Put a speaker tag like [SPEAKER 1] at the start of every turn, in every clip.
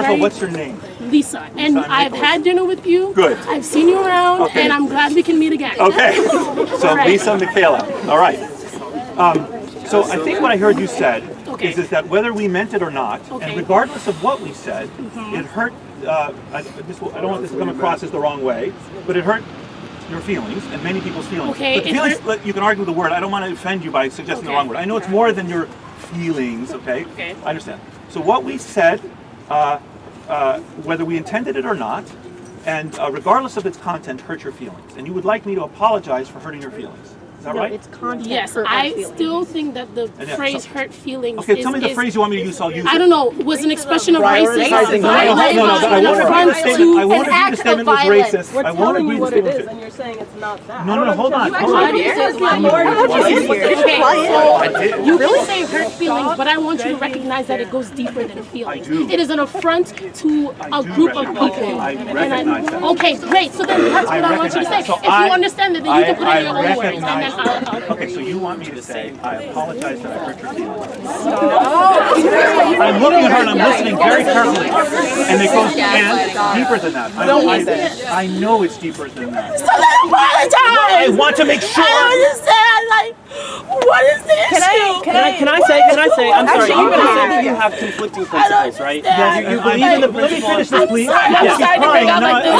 [SPEAKER 1] First of all, what's your name?
[SPEAKER 2] Lisa. And I've had dinner with you.
[SPEAKER 1] Good.
[SPEAKER 2] I've seen you around,
[SPEAKER 1] Okay.
[SPEAKER 2] and I'm glad we can meet again.
[SPEAKER 1] Okay. So
[SPEAKER 2] Right.
[SPEAKER 1] Lisa Michaela. All right. So I think what I heard you said is that whether we meant it or not, and regardless of what we said, it hurt. I don't want this to come across as the wrong way, but it hurt your feelings and many people's feelings.
[SPEAKER 2] Okay,
[SPEAKER 1] But feelings, you can argue with the word. I don't want to offend you by suggesting the wrong word. I know it's more than your feelings. Okay. I understand. So what we said, whether we intended it or not, and regardless of its content, hurt your feelings, and you would like me to apologize for hurting your feelings. Is that right?
[SPEAKER 3] It's content.
[SPEAKER 2] Yes, I still think that the phrase "hurt feelings."
[SPEAKER 1] Okay, tell me the phrase you want me to use. I'll use it.
[SPEAKER 2] I don't know. Was an expression of racism.
[SPEAKER 1] No, I won't agree the statement was racist.
[SPEAKER 3] We're
[SPEAKER 1] I won't
[SPEAKER 3] telling
[SPEAKER 1] agree
[SPEAKER 3] you
[SPEAKER 1] the
[SPEAKER 3] what it
[SPEAKER 1] statement
[SPEAKER 3] is,
[SPEAKER 1] was.
[SPEAKER 3] and you're saying it's not that.
[SPEAKER 1] No, hold on.
[SPEAKER 2] You can say hurt feelings, but I want you to recognize that it goes deeper than feelings.
[SPEAKER 1] I do.
[SPEAKER 2] It is an affront to a group of people.
[SPEAKER 1] I recognize that.
[SPEAKER 2] Okay, great. So then that's what I want you to say.
[SPEAKER 1] So
[SPEAKER 2] If you understand it, then you can put it in your own words. And then
[SPEAKER 1] Okay, so you want me to say, I apologize that I hurt your feelings. I'm looking at her and I'm listening very carefully. And it goes deeper than that. I know it's deeper than that.
[SPEAKER 2] So then apologize!
[SPEAKER 1] I want to make sure.
[SPEAKER 2] I understand, like, what is the issue?
[SPEAKER 4] Can I say, I'm sorry, you said that you have conflicting principles, right?
[SPEAKER 1] You believe in the principle. Let me finish this, please.
[SPEAKER 2] I'm sorry to bring out like this.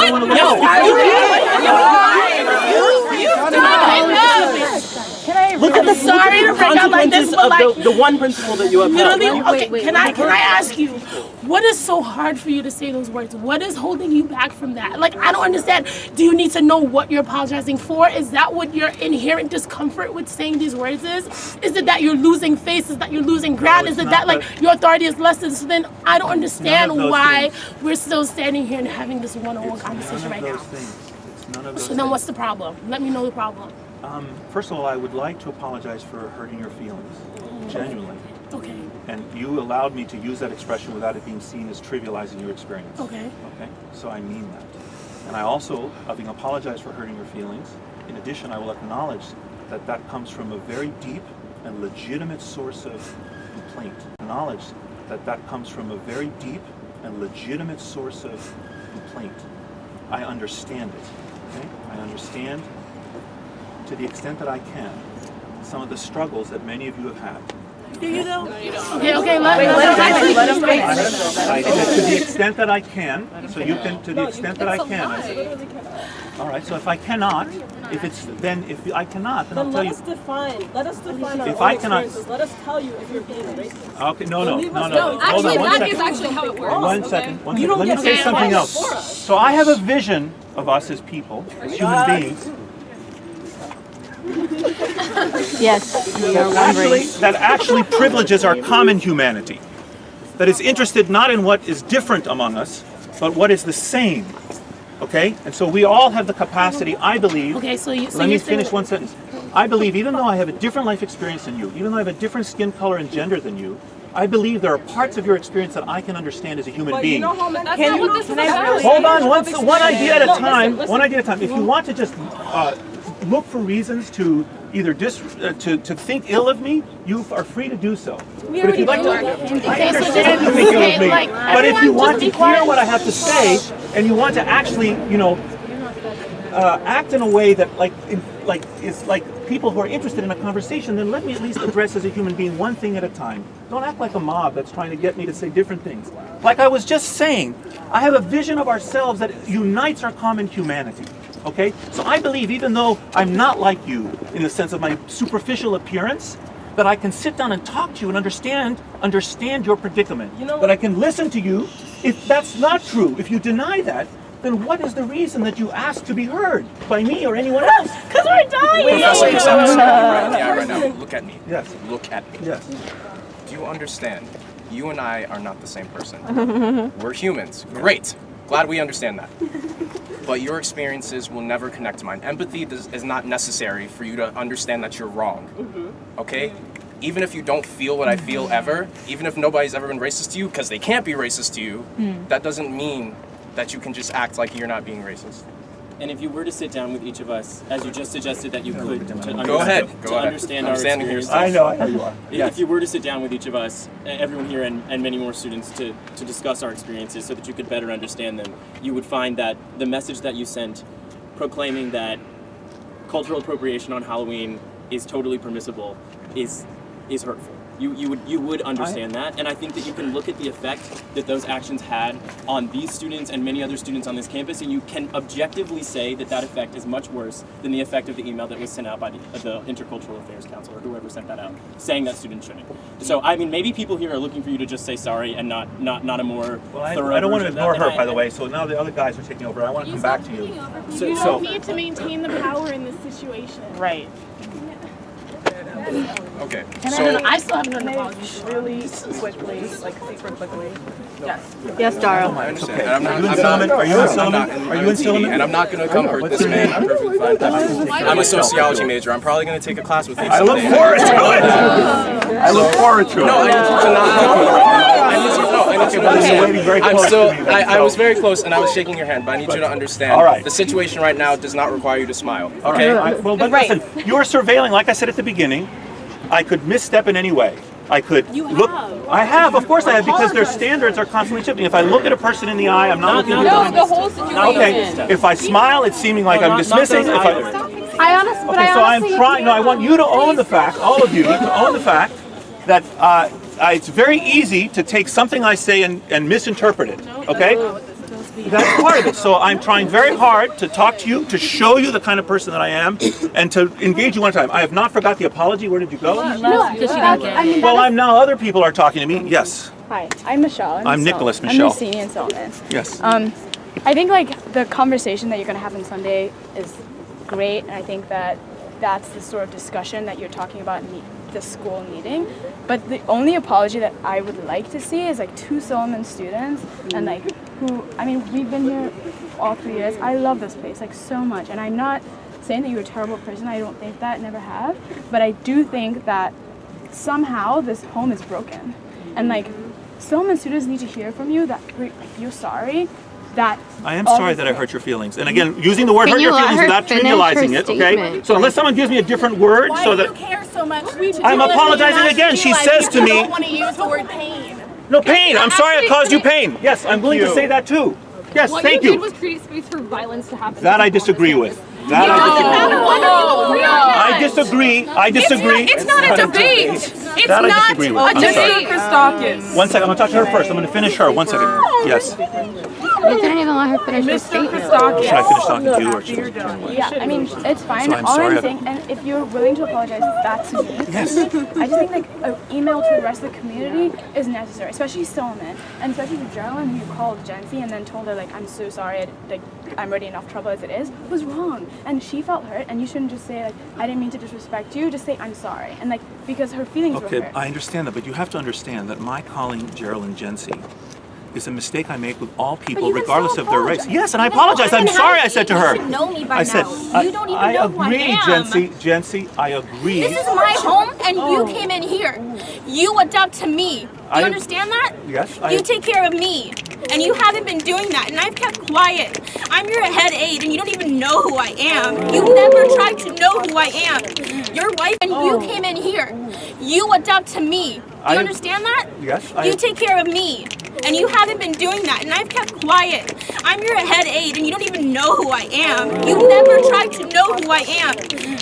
[SPEAKER 4] Look at the
[SPEAKER 2] consequences
[SPEAKER 4] of the one principle that you have.
[SPEAKER 2] Can I ask you, what is so hard for you to say those words? What is holding you back from that? Like, I don't understand. Do you need to know what you're apologizing for? Is that what your inherent discomfort with saying these words is? Is it that you're losing face? Is that you're losing ground? Is it that, like, your authority is lessened? So then I don't understand why we're still standing here and having this one-on-one conversation right now. So then what's the problem? Let me know the problem.
[SPEAKER 1] First of all, I would like to apologize for hurting your feelings, genuinely.
[SPEAKER 2] Okay.
[SPEAKER 1] And you allowed me to use that expression without it being seen as trivializing your experience.
[SPEAKER 2] Okay.
[SPEAKER 1] Okay? So I mean that. And I also, having apologized for hurting your feelings, in addition, I will acknowledge that that comes from a very deep and legitimate source of complaint. Acknowledge that that comes from a very deep and legitimate source of complaint. I understand it. Okay? I understand, to the extent that I can, some of the struggles that many of you have had.
[SPEAKER 2] Do you though? No, you don't. Okay, let him finish.
[SPEAKER 1] I said, to the extent that I can, so you can, to the extent that I can. I said, all right, so if I cannot, if I cannot, then I'll tell you.
[SPEAKER 3] Let us define our
[SPEAKER 1] If
[SPEAKER 3] own
[SPEAKER 1] I cannot,
[SPEAKER 3] experiences. Let us tell you if you're being racist.
[SPEAKER 1] Okay, no.
[SPEAKER 5] Actually,
[SPEAKER 1] Hold on,
[SPEAKER 5] that is actually how it works.
[SPEAKER 1] One second. Let me say something else. So I have a vision of us as people, as human beings.
[SPEAKER 3] Yes,
[SPEAKER 1] That actually privileges our common humanity. That is interested not in what is different among us, but what is the same. Okay? And so we all have the capacity, I believe.
[SPEAKER 2] Okay,
[SPEAKER 1] let me finish one sentence. I believe, even though I have a different life experience than you, even though I have a different skin color and gender than you, I believe there are parts of your experience that I can understand as a human being.
[SPEAKER 5] That's not what this is about.
[SPEAKER 1] Hold on, one idea at a time. One idea at a time. If you want to just look for reasons to either to think ill of me, you are free to do so. But if you'd like to, I understand you think ill of me. But if you want to hear what I have to say, and you want to actually, act in a way that is like people who are interested in a conversation, then let me at least address as a human being one thing at a time. Don't act like a mob that's trying to get me to say different things. Like I was just saying, I have a vision of ourselves that unites our common humanity. Okay? So I believe, even though I'm not like you in the sense of my superficial appearance, that I can sit down and talk to you and understand your predicament. That I can listen to you. If that's not true, if you deny that, then what is the reason that you ask to be heard by me or anyone else?
[SPEAKER 2] Because we're dying!
[SPEAKER 6] Professor, you sound right now. Look at me.
[SPEAKER 1] Yes.
[SPEAKER 6] Look at me.
[SPEAKER 1] Yes.
[SPEAKER 6] Do you understand? You and I are not the same person. We're humans. Great. Glad we understand that. But your experiences will never connect to mine. Empathy is not necessary for you to understand that you're wrong. Okay? Even if you don't feel what I feel ever, even if nobody's ever been racist to you, because they can't be racist to you, that doesn't mean that you can just act like you're not being racist.
[SPEAKER 4] And if you were to sit down with each of us, as you just suggested that you could,
[SPEAKER 6] Go ahead.
[SPEAKER 4] understand our
[SPEAKER 6] I'm standing here.
[SPEAKER 4] experiences.
[SPEAKER 1] I know how you are.
[SPEAKER 4] If you were to sit down with each of us, everyone here and many more students, to discuss our experiences so that you could better understand them, you would find that the message that you sent proclaiming that cultural appropriation on Halloween is totally permissible is hurtful. You would understand that, and I think that you can look at the effect that those actions had on these students and many other students on this campus, and you can objectively say that that effect is much worse than the effect of the email that was sent out by the Intercultural Affairs Council or whoever sent that out, saying that students shouldn't. So I mean, maybe people here are looking for you to just say sorry and not a more thorough.
[SPEAKER 1] I don't want to
[SPEAKER 4] version of
[SPEAKER 1] ignore
[SPEAKER 4] that,
[SPEAKER 1] her, by the way. So now the other guys are taking over. I want to come back to you.
[SPEAKER 2] You don't need to maintain the power in this situation.
[SPEAKER 5] Right.
[SPEAKER 6] Okay.
[SPEAKER 2] I still haven't done an apology.
[SPEAKER 5] Really quickly, like super quickly. Yes.
[SPEAKER 3] Yes, Darryl.
[SPEAKER 6] I understand.
[SPEAKER 1] Okay.
[SPEAKER 6] And I'm
[SPEAKER 1] Are you in
[SPEAKER 6] not,
[SPEAKER 1] Silliman? Are you in
[SPEAKER 6] I'm not
[SPEAKER 1] Silliman? Are you in
[SPEAKER 6] TV,
[SPEAKER 1] Silliman?
[SPEAKER 6] And I'm not going to come hurt this man. I'm perfectly fine. I'm a sociology major. I'm probably going to take a class with you
[SPEAKER 1] I look
[SPEAKER 6] someday.
[SPEAKER 1] forward to it. I look forward to it.
[SPEAKER 6] No, I need you to not hug me right now. I need you to know. I need you to
[SPEAKER 1] You're waiting very
[SPEAKER 6] I'm
[SPEAKER 1] close
[SPEAKER 6] still.
[SPEAKER 1] to me, then,
[SPEAKER 6] I
[SPEAKER 1] so-
[SPEAKER 6] was very close, and I was shaking your hand, but I need you to understand.
[SPEAKER 1] All right.
[SPEAKER 6] The situation right now does not require you to smile.
[SPEAKER 1] Okay. Well, but
[SPEAKER 5] Right.
[SPEAKER 1] listen, you're surveilling, like I said at the beginning. I could misstep in any way. I could look. I have, of course I have, because their standards are constantly shifting. If I look at a person in the eye, I'm not looking at them.
[SPEAKER 5] the whole situation.
[SPEAKER 1] Okay. If I smile, it's seeming like I'm dismissing. If I, okay, so I'm trying. No, I want you to own the fact, all of you, to own the fact that it's very easy to take something I say and misinterpret it. Okay. That's part of it. So I'm trying very hard to talk to you, to show you the kind of person that I am, and to engage you one time. I have not forgot the apology. Where did you go? Well, I'm now. Other people are talking to me. Yes.
[SPEAKER 7] Hi, I'm Michelle.
[SPEAKER 1] I'm Nicholas
[SPEAKER 7] I'm
[SPEAKER 1] Michelle.
[SPEAKER 7] the senior in Silliman.
[SPEAKER 1] Yes.
[SPEAKER 7] I think like the conversation that you're going to have on Sunday is great, and I think that that's the sort of discussion that you're talking about in the school meeting. But the only apology that I would like to see is like two Silliman students and like who, I mean, we've been here all 3 years. I love this place like so much, and I'm not saying that you're a terrible person. I don't think that, never have. But I do think that somehow this home is broken, and like Silliman students need to hear from you that you're sorry. That
[SPEAKER 1] I am sorry that I hurt your feelings. And again, using the word hurt
[SPEAKER 3] you
[SPEAKER 1] your
[SPEAKER 3] let
[SPEAKER 1] feelings
[SPEAKER 3] her
[SPEAKER 1] without
[SPEAKER 3] finish
[SPEAKER 1] trivializing
[SPEAKER 3] her
[SPEAKER 1] it, okay?
[SPEAKER 3] statement?
[SPEAKER 1] So unless someone gives me a different word so that...
[SPEAKER 2] care so much?
[SPEAKER 1] I'm apologizing again. She says to me...
[SPEAKER 2] I don't want to use the word pain.
[SPEAKER 1] No, pain. I'm sorry I caused you pain. Yes, I'm willing to say that too. Yes,
[SPEAKER 5] What
[SPEAKER 1] thank
[SPEAKER 5] you did
[SPEAKER 1] you.
[SPEAKER 5] was create space for violence to happen.
[SPEAKER 1] That I disagree with. That I disagree. I disagree.
[SPEAKER 2] It's not a debate. It's
[SPEAKER 1] That I
[SPEAKER 2] not
[SPEAKER 1] disagree with.
[SPEAKER 2] a
[SPEAKER 1] I'm sorry.
[SPEAKER 2] debate.
[SPEAKER 1] One second, I'm gonna talk to her first. I'm gonna finish her. One second. Yes.
[SPEAKER 3] You didn't even let her finish her statement.
[SPEAKER 1] Should I finish talking to you or should
[SPEAKER 7] yeah, I mean, it's fine.
[SPEAKER 1] So I'm
[SPEAKER 7] All
[SPEAKER 1] sorry.
[SPEAKER 7] I'm saying, and if you're willing to apologize, that's me.
[SPEAKER 1] Yes.
[SPEAKER 7] I just think like an email to the rest of the community is necessary, especially Silliman, and especially to Geraldine, who called Jency and then told her like, I'm so sorry, I'm already enough trouble as it is, was wrong, and she felt hurt, and you shouldn't just say like, I didn't mean to disrespect you. Just say I'm sorry, and like because her feelings were
[SPEAKER 1] Okay,
[SPEAKER 7] hurt.
[SPEAKER 1] I understand that, but you have to understand that my calling Geraldine Jency is a mistake I make with all people,
[SPEAKER 8] you can
[SPEAKER 1] regardless
[SPEAKER 8] still
[SPEAKER 1] of their race.
[SPEAKER 8] apologize.
[SPEAKER 1] Yes, and I apologize. I'm sorry I said to her.
[SPEAKER 8] You should know me by
[SPEAKER 1] I said,
[SPEAKER 8] now. You don't even know who I
[SPEAKER 1] agree,
[SPEAKER 8] am.
[SPEAKER 1] Jency, I agree.
[SPEAKER 8] This is my home, and you came in here. You adapt to me. Do you understand that?
[SPEAKER 1] Yes,
[SPEAKER 8] You take care of me, and you haven't been doing that, and I've kept quiet. I'm your head aide, and you don't even know who I am. You never tried to know who I am. Your wife and you came in here. You adapt to me. Do you understand that?
[SPEAKER 1] Yes,
[SPEAKER 8] You take care of me, and you haven't been doing that, and I've kept quiet. I'm your head aide, and you don't even know who I am. You never tried to know who I am.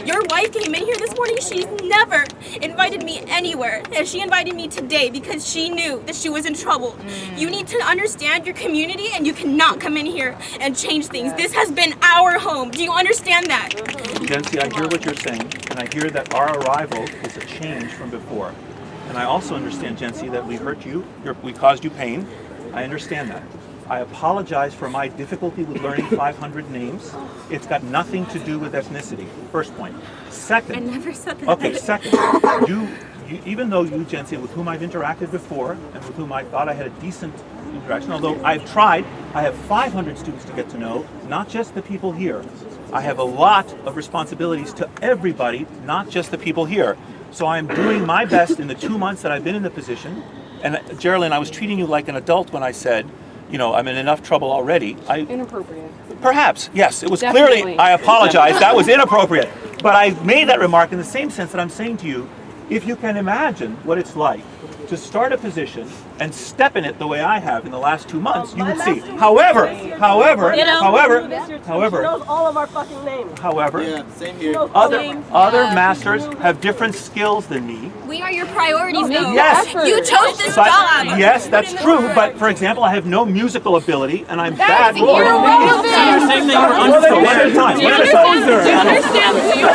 [SPEAKER 8] Your wife came in here this morning. She's never invited me anywhere, and she invited me today because she knew that she was in trouble. You need to understand your community, and you cannot come in here and change things. This has been our home. Do you understand that?
[SPEAKER 1] Jency, I hear what you're saying, and I hear that our arrival is a change from before. And I also understand, Jency, that we hurt you, we caused you pain. I understand that. I apologize for my difficulty with learning 500 names. It's got nothing to do with ethnicity. First point. Second.
[SPEAKER 8] I never said that.
[SPEAKER 1] Okay, second. Even though you, Jency, with whom I've interacted before, and with whom I thought I had a decent interaction, although I've tried, I have 500 students to get to know, not just the people here. I have a lot of responsibilities to everybody, not just the people here. So I'm doing my best in the 2 months that I've been in the position. And Geraldine, I was treating you like an adult when I said I'm in enough trouble already.
[SPEAKER 5] Inappropriate.
[SPEAKER 1] Perhaps, yes. It was
[SPEAKER 5] Definitely.
[SPEAKER 1] clearly, I apologize, that was inappropriate. But I made that remark in the same sense that I'm saying to you, if you can imagine what it's like to start a position and step in it the way I have in the last 2 months, you would see. However,
[SPEAKER 5] all of our fucking names.
[SPEAKER 9] Same here.
[SPEAKER 1] other masters have different skills than me.
[SPEAKER 8] We are your priorities, though.
[SPEAKER 1] Yes.
[SPEAKER 8] You chose this
[SPEAKER 1] But,
[SPEAKER 8] job.
[SPEAKER 1] yes, that's true. But for example, I have no musical ability, and I'm bad.
[SPEAKER 4] So you're saying that you're unprepared.
[SPEAKER 1] One at a time.
[SPEAKER 2] Do you understand? Do you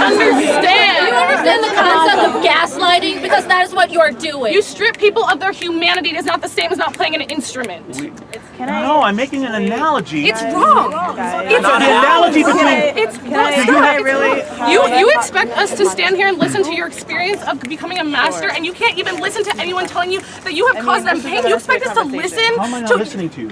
[SPEAKER 2] understand
[SPEAKER 10] the concept of gaslighting? Because that is what you're doing.
[SPEAKER 2] You strip people of their humanity. It is not the same as not playing an instrument.
[SPEAKER 1] No, I'm making an analogy.
[SPEAKER 2] It's wrong.
[SPEAKER 1] It's the analogy between.
[SPEAKER 2] You expect us to stand here and listen to your experience of becoming a master, and you can't even listen to anyone telling you that you have caused them pain. You expect us to listen?
[SPEAKER 1] How am I not listening to you?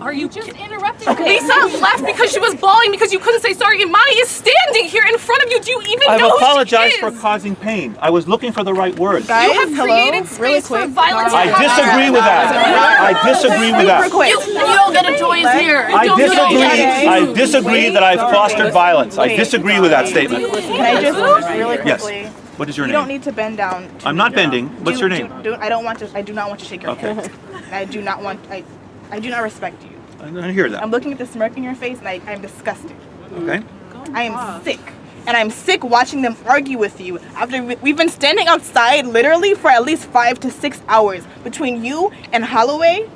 [SPEAKER 2] Are you just interrupting? Lisa left because she was bawling because you couldn't say sorry. Imani is standing here in front of you. Do you even
[SPEAKER 1] I've
[SPEAKER 2] know
[SPEAKER 1] apologized
[SPEAKER 2] who she
[SPEAKER 1] for
[SPEAKER 2] is?
[SPEAKER 1] causing pain. I was looking for the right words.
[SPEAKER 2] You have created space for violence.
[SPEAKER 1] I disagree with that. I disagree with that.
[SPEAKER 10] You don't get a choice here.
[SPEAKER 1] I disagree that I've fostered violence. I disagree with that statement.
[SPEAKER 11] Can I just really quickly?
[SPEAKER 1] Yes. What is your
[SPEAKER 11] You
[SPEAKER 1] name?
[SPEAKER 11] don't need to bend down.
[SPEAKER 1] I'm not bending. What's your name?
[SPEAKER 11] I do not want to shake your hand. I do not respect you.
[SPEAKER 1] I don't hear that.
[SPEAKER 11] I'm looking at the smirk in your face, and I'm disgusted.
[SPEAKER 1] Okay.
[SPEAKER 11] I am sick. And I'm sick watching them argue with you after we've been standing outside literally for at least 5 to 6 hours. Between you and Holloway,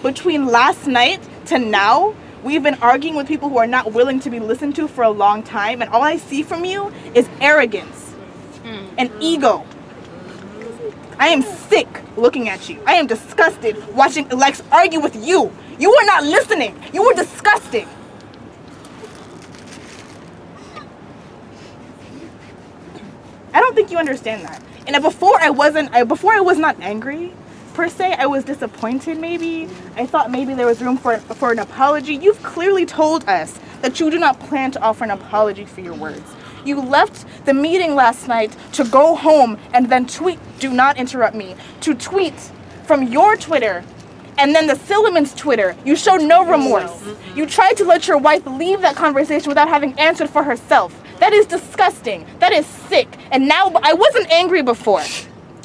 [SPEAKER 11] between last night to now, we've been arguing with people who are not willing to be listened to for a long time. And all I see from you is arrogance and ego. I am sick looking at you. I am disgusted watching Lex argue with you. You were not listening. You were disgusting. I don't think you understand that. And before I was not angry, per se. I was disappointed maybe. I thought maybe there was room for an apology. You've clearly told us that you do not plan to offer an apology for your words. You left the meeting last night to go home and then tweet, do not interrupt me, to tweet from your Twitter and then the Sillimanders' Twitter. You showed no remorse. You tried to let your wife leave that conversation without having answered for herself. That is disgusting. That is sick. And now, I wasn't angry before.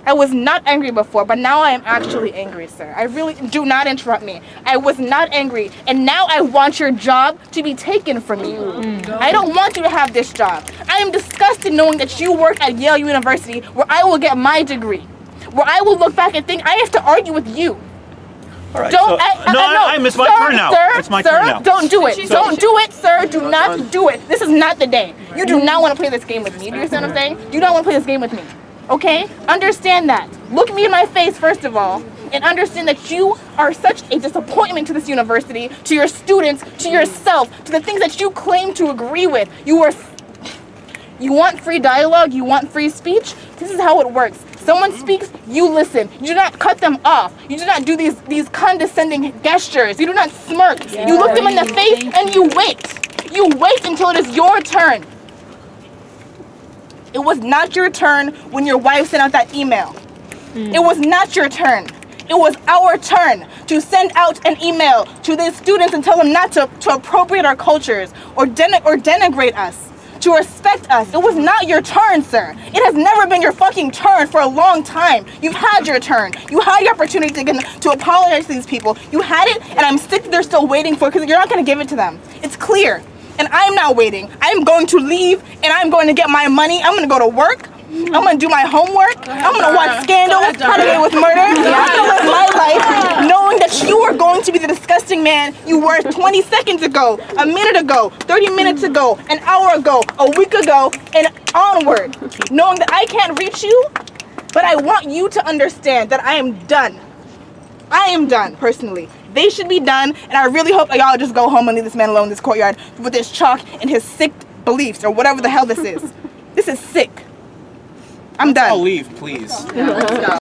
[SPEAKER 11] I was not angry before, but now I am actually angry, sir. I really, do not interrupt me. I was not angry, and now I want your job to be taken from you. I don't want you to have this job. I am disgusted knowing that you work at Yale University, where I will get my degree, where I will look back and think I have to argue with you.
[SPEAKER 1] All right,
[SPEAKER 11] Don't,
[SPEAKER 1] so, I missed my turn now. It's my turn now.
[SPEAKER 11] Don't do it. Don't do it, sir. Do not do it. This is not the day. You do not want to play this game with me. Do you understand what I'm saying? You don't want to play this game with me. Okay? Understand that. Look me in my face, first of all, and understand that you are such a disappointment to this university, to your students, to yourself, to the things that you claim to agree with. You want free dialogue? You want free speech? This is how it works. Someone speaks, you listen. You do not cut them off. You do not do these condescending gestures. You do not smirk. You look them in the face and you wait. You wait until it is your turn. It was not your turn when your wife sent out that email. It was not your turn. It was our turn to send out an email to the students and tell them not to appropriate our cultures or denigrate us, to respect us. It was not your turn, sir. It has never been your fucking turn for a long time. You've had your turn. You had your opportunity to apologize to these people. You had it, and I'm sick that they're still waiting for it because you're not going to give it to them. It's clear. And I'm not waiting. I'm going to leave, and I'm going to get my money. I'm going to go to work. I'm going to do my homework. I'm going to watch Scandal, How to Get Away with Murder. I'm going to live my life knowing that you are going to be the disgusting man you were 20 seconds ago, a minute ago, 30 minutes ago, an hour ago, a week ago, and onward. Knowing that I can't reach you, but I want you to understand that I am done. I am done, personally. They should be done, and I really hope that y'all just go home and leave this man alone in this courtyard with his chalk and his sick beliefs, or whatever the hell this is. This is sick. I'm done.
[SPEAKER 6] I'll leave, please.
[SPEAKER 11] Let's go.